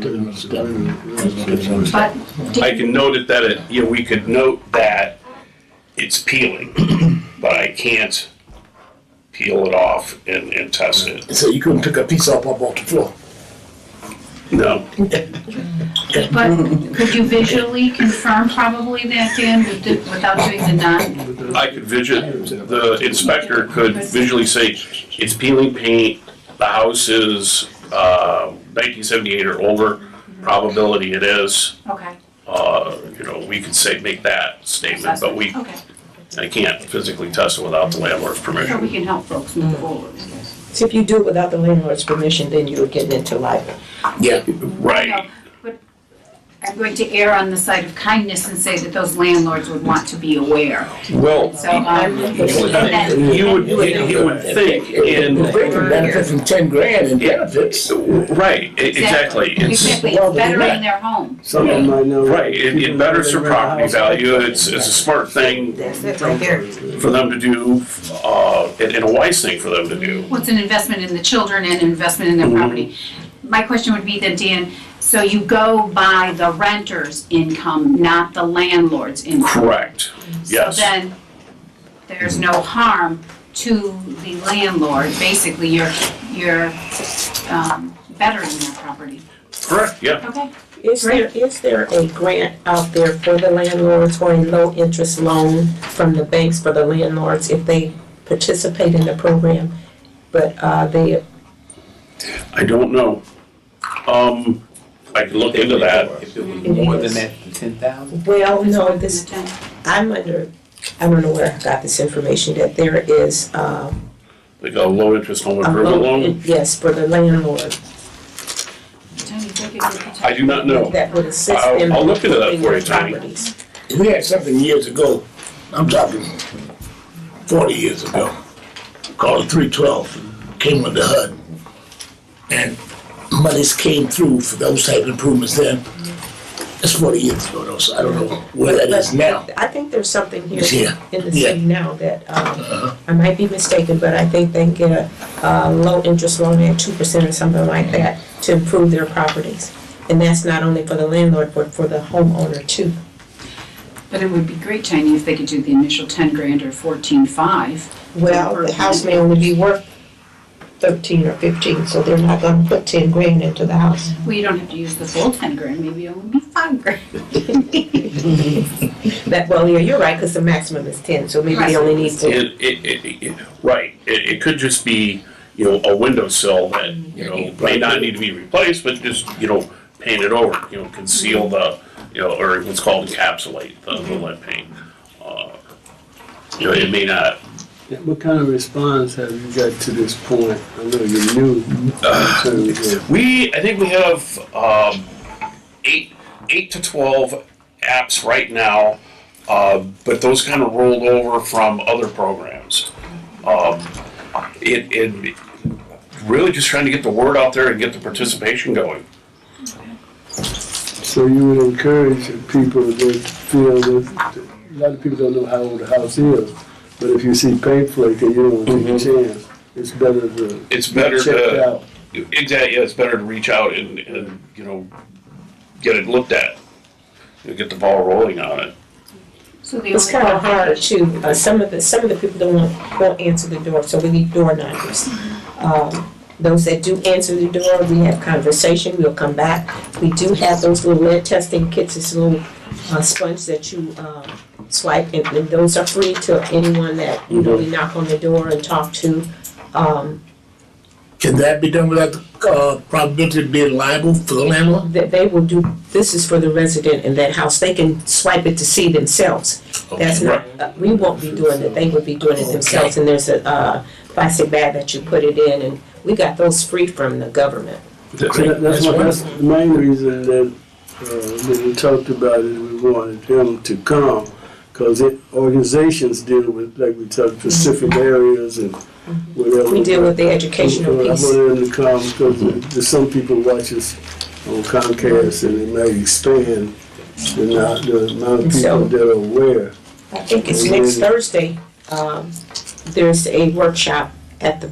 But I can note it that we could note that it's peeling, but I can't peel it off and test it. So you couldn't pick a piece off the floor. No. But could you visually confirm probably that, Dan, without doing the non? I could the inspector could visually say, it's peeling paint, the house is 1978 or older, probability it is. Okay. We could make that statement, but Okay. I can't physically test it without the landlord's So permission. we can help folks move forward. So if you do it without the landlord's permission, then you're getting into libel. Yeah. Right. No, but I'm going to err on the side of kindness and say that those landlords would want to be aware. Well, So, you would think They can benefit from 10 grand in benefits. right, exactly. Exactly, well, it's better yeah. in their home. Someone might know. Right, it betters their property value. It's a smart thing That's it right there. for them to do, and a wise thing for them to do. Well, it's an investment in the children and an investment in their property. My question would be then, Dan, so you go by the renter's income, not the landlord's income? Correct, yes. So then, there's no harm to the landlord. Basically, you're bettering their property. Correct, yeah. Okay. Is there a grant out there for the landlords or a low interest loan from the banks for the landlords if they participate in the program? But they, I don't know. I can look into that. If it was more than that, 10,000? well, no, this, I don't know where I got this information, that there is Like a low interest home a improvement loan? loan, yes, for the landlord. I do not know. That would assist I'll them in look into that improving for their you, Tony. properties. We had something years ago, I'm talking 40 years ago, called a 312, came with the HUD. And monies came through for those type of improvements then. That's 40 years ago though, so I don't know where that is now. I think there's something here Yeah. in the Yeah. city now that, I might be mistaken, but I think they get a low interest loan at 2% or something like that to improve their properties. And that's not only for the landlord, but for the homeowner too. But it would be great, Tiny, if they could do the initial 10 grand or 14.5. Well, the house may only be worth 13 or 15, so they're not gonna put 10 grand into the house. Well, you don't have to use the full 10 grand, maybe it would be 5 grand. Well, yeah, you're right, because the maximum is 10, so maybe they only need 4. Right, it could just be, a windowsill that, may not need to be replaced, but just, paint it over, conceal the, or what's called encapsulate the lead paint. It may not. What kind of response have you got to this point? I know you're new. I think we have 8 to 12 apps right now, but those kind of rolled over from other programs. It really just trying to get the word out there and get the participation going. So you would encourage people that feel that, a lot of people don't know how old the house is, but if you see paint flake and you don't want to take a chance, it's better to check it out. Exactly, yeah, it's better to reach out and get it looked at. Get the ball rolling on it. So the It's only kind of hard too. Some of the people won't answer the door, so we need door knockers. Those that do answer the door, we have conversation. We'll come back. We do have those little lead testing kits. It's a little sponge that you swipe, and those are free to anyone that you really knock on the door and talk to. Can that be done without the probability of being liable for the landlord? That they will do, this is for the resident in that house, they can swipe it to see themselves. That's not, we won't be doing it, they would be doing it themselves, and there's a plastic bag that you put it in, and we got those free from the government. That's the main reason that when we talked about it, we wanted him to come, because organizations deal with, like we talked, specific areas and whatever. We deal with the educational piece. I wanted him to come because there's some people watch us on Comcast and it may expand the amount of people that are aware. I think it's next Thursday, there's a workshop at the,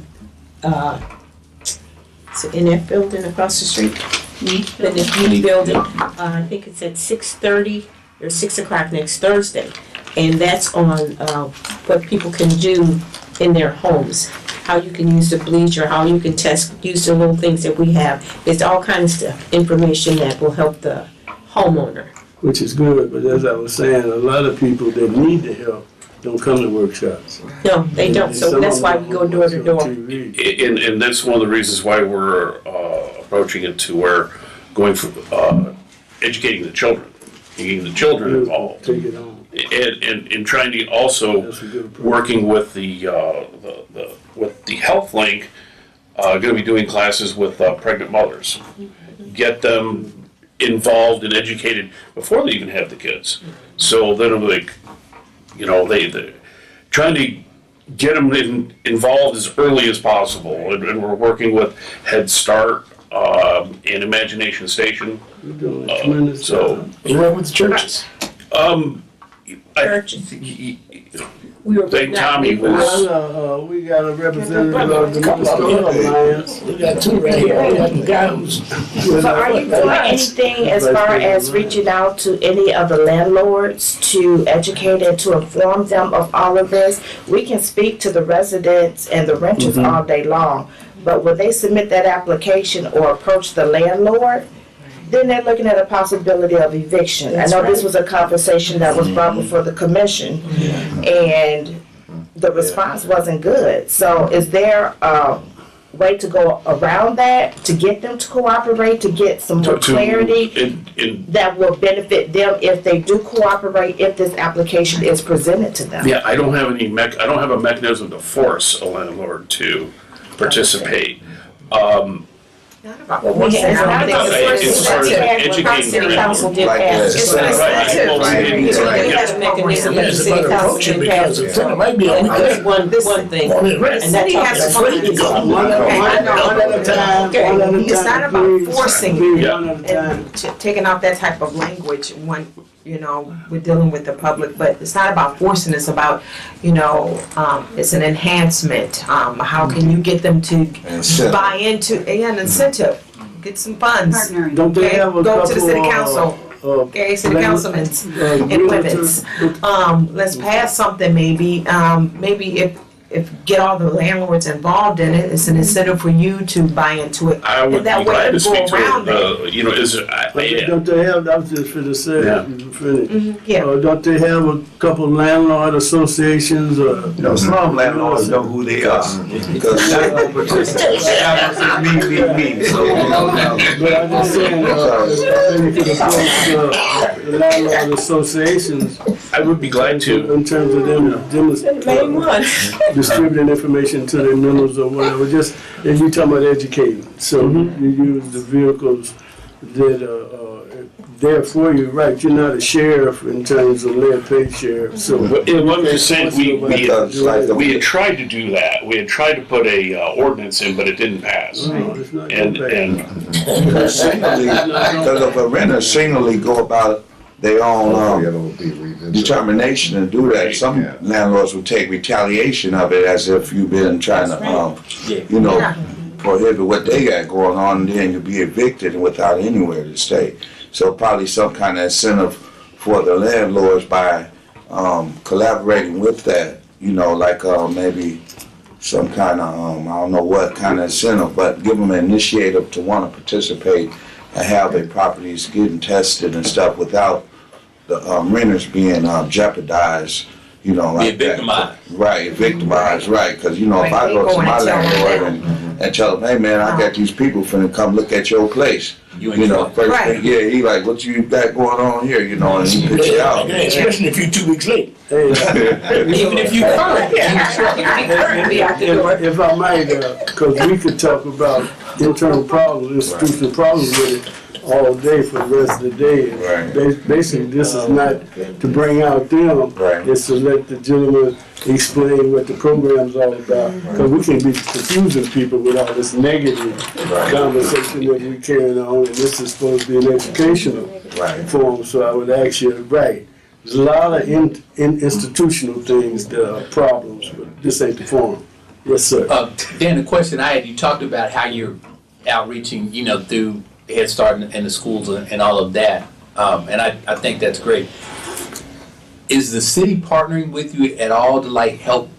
is it in that building across the street? The youth building, I think it's at 6:30 or 6 o'clock next Thursday. And that's on what people can do in their homes, how you can use the bleacher, how you can use the little things that we have. It's all kinds of stuff, information that will help the homeowner. Which is good, but as I was saying, a lot of people that need the help don't come to workshops. No, they don't, so that's why we go door to door. And that's one of the reasons why we're approaching it to where going for educating the children, getting the children involved. Take it on. And trying to also working with the Health Link, going to be doing classes with pregnant mothers, get them involved and educated before they even have the kids. So then, like, you know, they're trying to get them involved as early as possible, and we're working with Head Start and Imagination Station. We're doing a tremendous job. You went with the churches? Churches. We were Thank Tommy was. We got a representative of the Minnesota Alliance. We got two right here. We got the guy who's. So are you doing anything as far as reaching out to any of the landlords to educate and to inform them of all of this? We can speak to the residents and the renters all day long, but when they submit that application or approach the landlord, then they're looking at a possibility of eviction. I know this was a conversation that was brought before the commission, and the response wasn't good. So is there a way to go around that, to get them to cooperate, to get some more clarity that will benefit them if they do cooperate, if this application is presented to them? Yeah, I don't have a mechanism to force a landlord to participate. It's not about It's sort of educating City council did Like pass. this. It's not we have a mechanism that the city council did pass. It might be And on that's one thing. on the rest. And that talks That's free to go. One at a time. It's not about forcing Please, Yeah. one at a time. and taking out that type of language when, you know, we're dealing with the public, but it's not about forcing, it's about, you know, it's an enhancement. How can you get them to Incentive. buy into, an incentive, get some funds. Partnering. Don't they Okay, have a go to the city couple, council. Okay, city councilmen's and women's. realtors? Let's pass something maybe, maybe if get all the landlords involved in it, it's an incentive for you to buy into it. I would And that be way glad to you speak go around to it. You know, Don't they have, I was just finna say, Yeah. you finish. Yeah. Don't they have a couple landlord associations or? You know, some landlords know who they are, because they're gonna participate. Me, so, you know. But I'm just saying, maybe you could approach the landlord associations I would be glad to. in terms of them Main one. distributing information to their members or whatever, just, and you talking about educating. So you use the vehicles that are there for you, right? You're not a sheriff in terms of lead paid sheriff, so. In one percent, Because like we had tried to do that. We had tried to put a ordinance in, but it didn't pass. No, it's not And gonna pass. because if a renter singly go about their own determination to do that, some landlords will take retaliation of it as if you've been trying to, you know, prohibit what they got going on, and then you'll be evicted and without anywhere to stay. So probably some kind of incentive for the landlords by collaborating with that, you know, like maybe some kind of, I don't know what kind of incentive, but give them an initiative to want to participate and have their properties getting tested and stuff without the renters being jeopardized, you know, like Being victimized. Right, victimized, right, because, you know, if I go to my landlord and and tell them, hey man, I got these people finna come look at your place. You You know, first Right. thing, yeah, he like, what you got going on here, you know, and he puts you out. Especially if you're 2 weeks late. Hey, Even if you current. if I might, because we could talk about internal problems, institutional problems with it all day for the rest of the day. Right. Basically, this is not to bring out them, Right. it's to let the gentleman explain what the program's all about. Because we can be confusing people with all this negative conversation that we carrying on, and this is supposed to be an educational Right. forum, so I would ask you, right, there's a lot of institutional things that are problems, but this ain't the forum. Yes, sir. Dan, the question I had, you talked about how you're outreaching, you know, through Head Start and the schools and all of that, and I think that's great. Is the city partnering with you at all to like help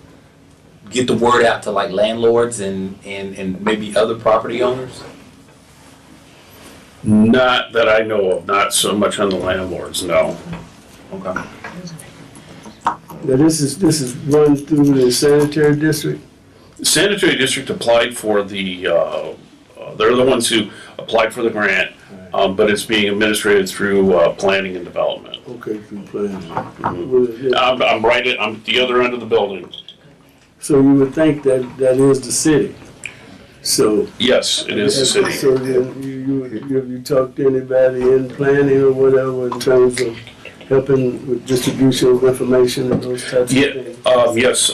get the word out to like landlords and maybe other property owners? Not that I know of, not so much on the landlords, no. Okay. Now, this is run through the sanitary district? The sanitary district applied for the, they're the ones who applied for the grant, but it's being administrated through planning and development. Okay, through planning. I'm I'm at the other end of the building. So you would think that is the city. So. Yes, it is the city. So then you talked to anybody in planning or whatever in terms of helping with distribution of information and those types of things? Yes,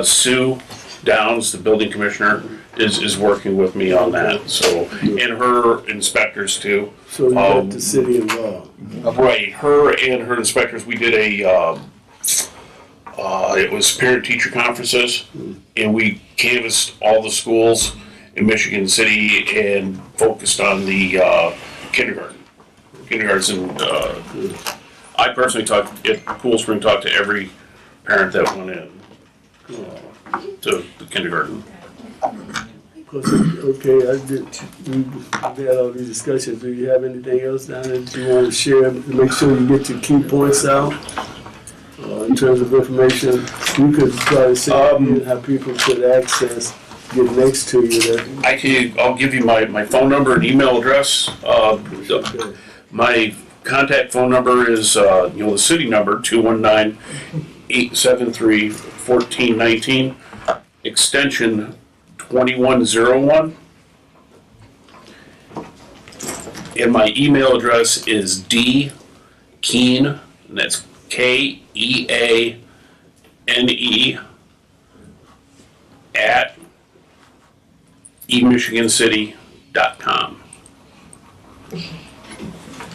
Sue Downs, the building commissioner, is working with me on that, so, and her inspectors too. So you got the city involved? Right, her and her inspectors, we did it was parent-teacher conferences, and we canvassed all the schools in Michigan City and focused on the kindergartens, and I personally talked, at Cool Spring, talked to every parent that went in to the kindergarten. Okay, we've had all these discussions. Do you have anything else down there that you want to share? Make sure you get your key points out in terms of information. You could probably say how people could access, get next to you. I'll give you my phone number and email address. My contact phone number is, the city number, 219-873-1419, extension 2101. And my email address is dkeane, and that's KEANE, at emichigancity.com.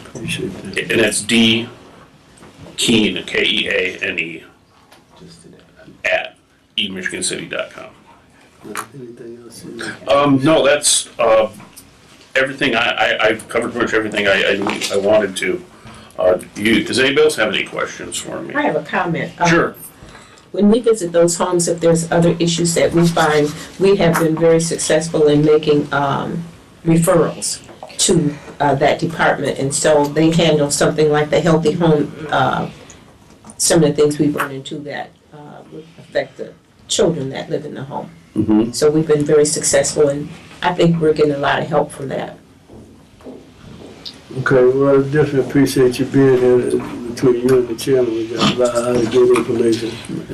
Appreciate that. And that's D Keane, KEANE, at emichigancity.com. Anything else? No, that's everything. I've covered pretty much everything I wanted to. Does anybody else have any questions for me? I have a comment. Sure. When we visit those homes, if there's other issues that we find, we have been very successful in making referrals to that department. And so they handle something like the healthy home, some of the things we run into that would affect the children that live in the home. Mm-hmm. So we've been very successful, and I think we're getting a lot of help from that. Okay, well, I definitely appreciate you being here. Between you and the chairman, we got a lot of good information.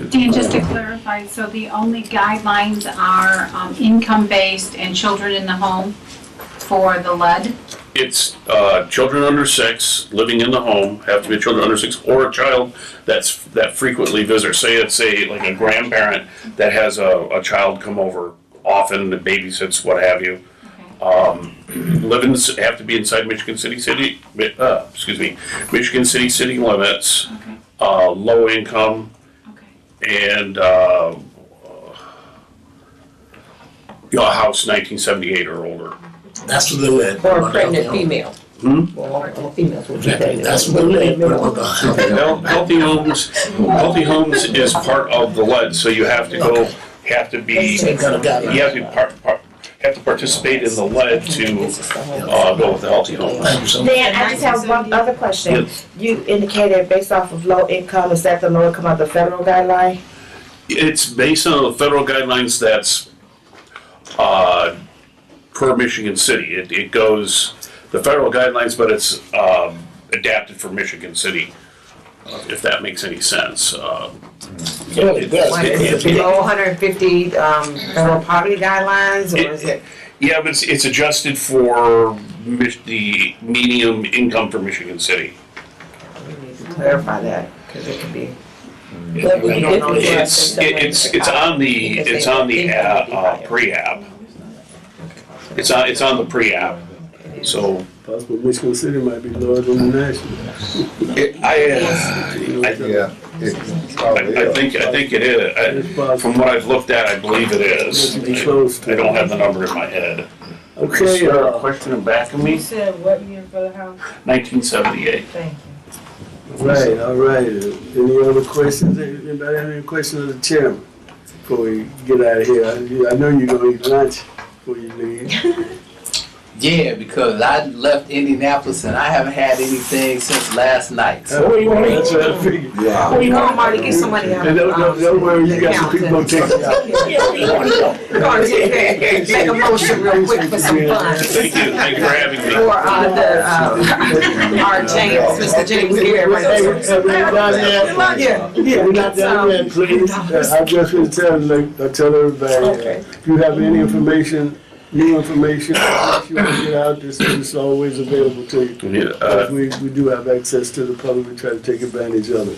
Dan, just to clarify, so the only guidelines are income-based and children in the home for the lead? It's children under 6 living in the home, have to be children under 6, or a child that frequently visits. Say it's like a grandparent that has a child come over often, that babysits, what have you. Have to be inside Michigan City Michigan City limits. Okay. Low income. Okay. And a house 1978 or older. That's what they live. Or a pregnant female. Well, females will be pregnant. That's what they live. Healthy homes is part of the lead, so you have to go. Have to be. You have to participate in the lead to go with the healthy homes. Dan, I just have one other question. Yes. You indicated based off of low income, is that the low income of the federal guideline? It's based on the federal guidelines. That's per Michigan City. It goes, the federal guidelines, but it's adapted for Michigan City, if that makes any sense. Yeah, it does. Is it below 150 federal poverty guidelines, or is it? Yeah, but it's adjusted for the medium income for Michigan City. We need to clarify that, because it could be. But we can definitely It's on the pre-app. It's on the pre-app. So Possible Michigan City might be lower than the national. I think it is. From what I've looked at, I believe it is. I don't have the number in my head. Okay, Is there a question in back of me? You said what year for the house? 1978. Thank you. all right. Any other questions? Anybody have any questions of the chairman before we get out of here? I know you're gonna eat lunch before you leave. Yeah, because I left Indianapolis and I haven't had anything since last night. That's what I figured. Yeah. Well, you want Marty, get somebody out And of don't worry, you got some people taking you out. Go on, make a motion real quick for some fun. Thank you for having me. For our James, Mr. James Garrett right there. We're not done yet, please. I just want to tell everybody, if you have any information, new information that you want to get out, this is always available to you. We do have access to the public, we try to take advantage of it.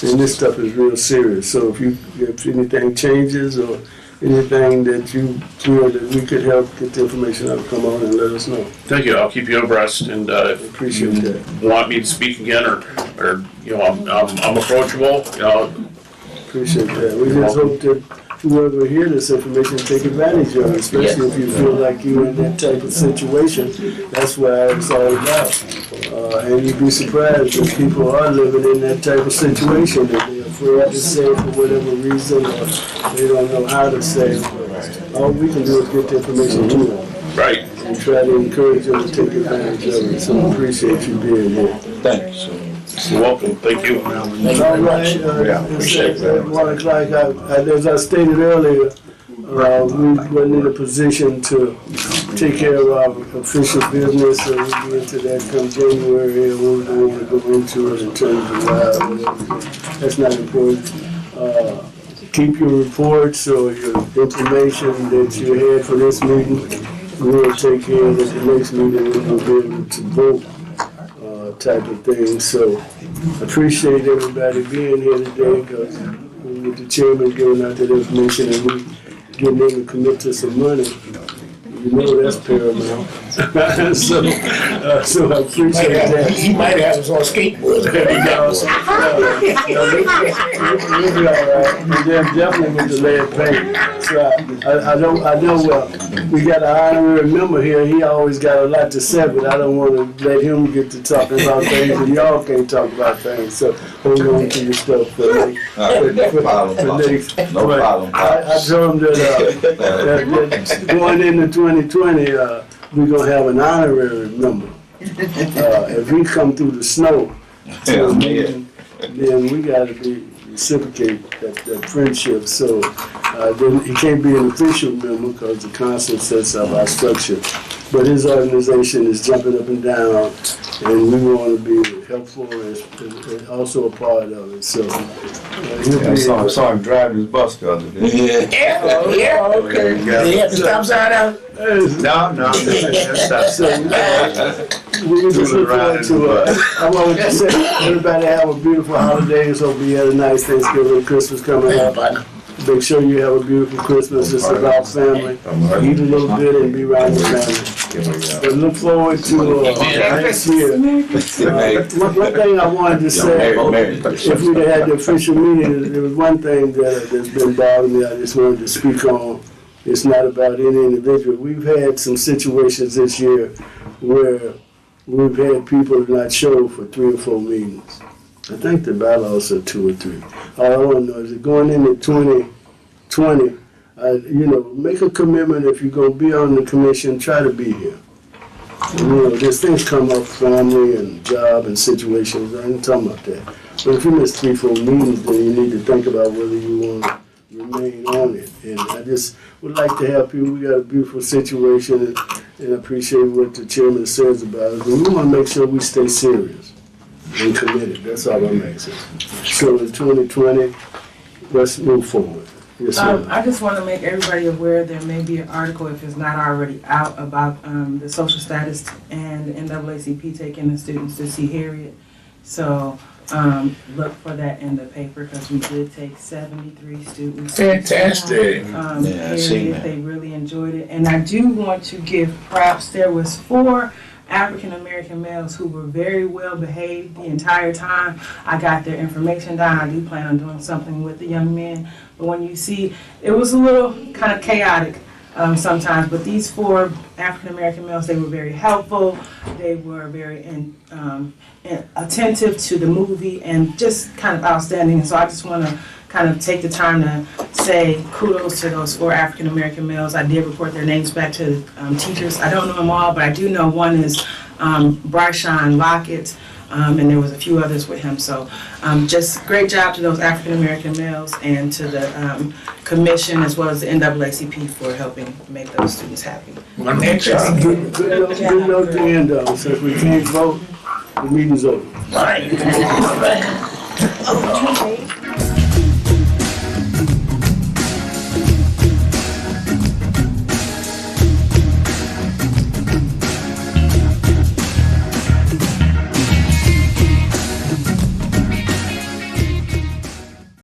And this stuff is real serious, so if anything changes or anything that you feel that we could help get the information out, come on and let us know. Thank you. I'll keep you abreast, and Appreciate if that. you want me to speak again, or I'm approachable. Appreciate that. We just hope that whoever hear this information take advantage of it, especially if you feel like you're in that type of situation. That's what it's all about. And you'd be surprised if people are living in that type of situation, that they're afraid to say for whatever reason, or they don't know how to say. All we can do is get the information to them. Right. And try to encourage them to take advantage of it. So I appreciate you being here. Thanks. You're welcome. Thank you. All right, it's at 1 o'clock. As I stated earlier, we wasn't in a position to take care of our official business, so we'll be into that come January, and we don't want to go into it in terms of whatever. That's not important. Keep your reports or your information that you had for this meeting. We'll take care of it at the next meeting. We'll be able to vote. Type of thing. So appreciate everybody being here today, because with the chairman giving out that information and we getting them to commit to some money, you know that's paramount. So I appreciate that. He might have us on skateboards. There we go. We'll be all right. We're definitely with the lead paint. So I know we got an honorary member here. He always got a lot to say, but I don't want to let him get to talking about things, and y'all can't talk about things. So hold on to your stuff for next. No problem. I told him that going into 2020, we're going to have an honorary member. If we come through the snow, then we got to reciprocate that friendship. So then he can't be an official member because the council sets up our structure. But his organization is jumping up and down, and we want to be helpful and also a part of it. So I saw him driving his bus the other day. Yeah. Okay. Did he have the stop sign out? No. So we just look forward to I want to say everybody have a beautiful holidays. Hope you had a nice Thanksgiving, Christmas coming up. Make sure you have a beautiful Christmas. It's about family. Eat a little bit and be around your family. But look forward to next year. One thing I wanted to say, if we'd had the official meeting, there was one thing that's been bothering me I just wanted to speak on. It's not about any individual. We've had some situations this year where we've had people not show for 3 or 4 meetings. I think the bylaws are 2 or 3. All I want to know is that going into 2020, make a commitment. If you're going to be on the commission, try to be here. There's things come up, family and job and situations. I ain't talking about that. But if you miss 3 or 4 meetings, then you need to think about whether you want to remain on it. And I just would like to help you. We got a beautiful situation, and I appreciate what the chairman says about it. But we want to make sure we stay serious and committed. That's all I'm asking. So in 2020, let's move forward. Yes, ma'am. I just want to make everybody aware there may be an article, if it's not already out, about the social status and the NAACP taking the students to see Harriet. So look for that in the paper, because we did take 73 students. Fantastic. I seen Harriet, that. they really enjoyed it. And I do want to give props. There was 4 African American males who were very well behaved the entire time. I got their information down. I do plan on doing something with the young men. But when you see, it was a little kind of chaotic sometimes, but these 4 African American males, they were very helpful. They were very attentive to the movie and just kind of outstanding. So I just want to kind of take the time to say kudos to those 4 African American males. I did report their names back to teachers. I don't know them all, but I do know one is Bryshawn Lockett, and there was a few others with him. So just great job to those African American males and to the commission as well as the NAACP for helping make those students happy. Excellent. Good note to end on. Since we can't vote, the meeting's over. Right.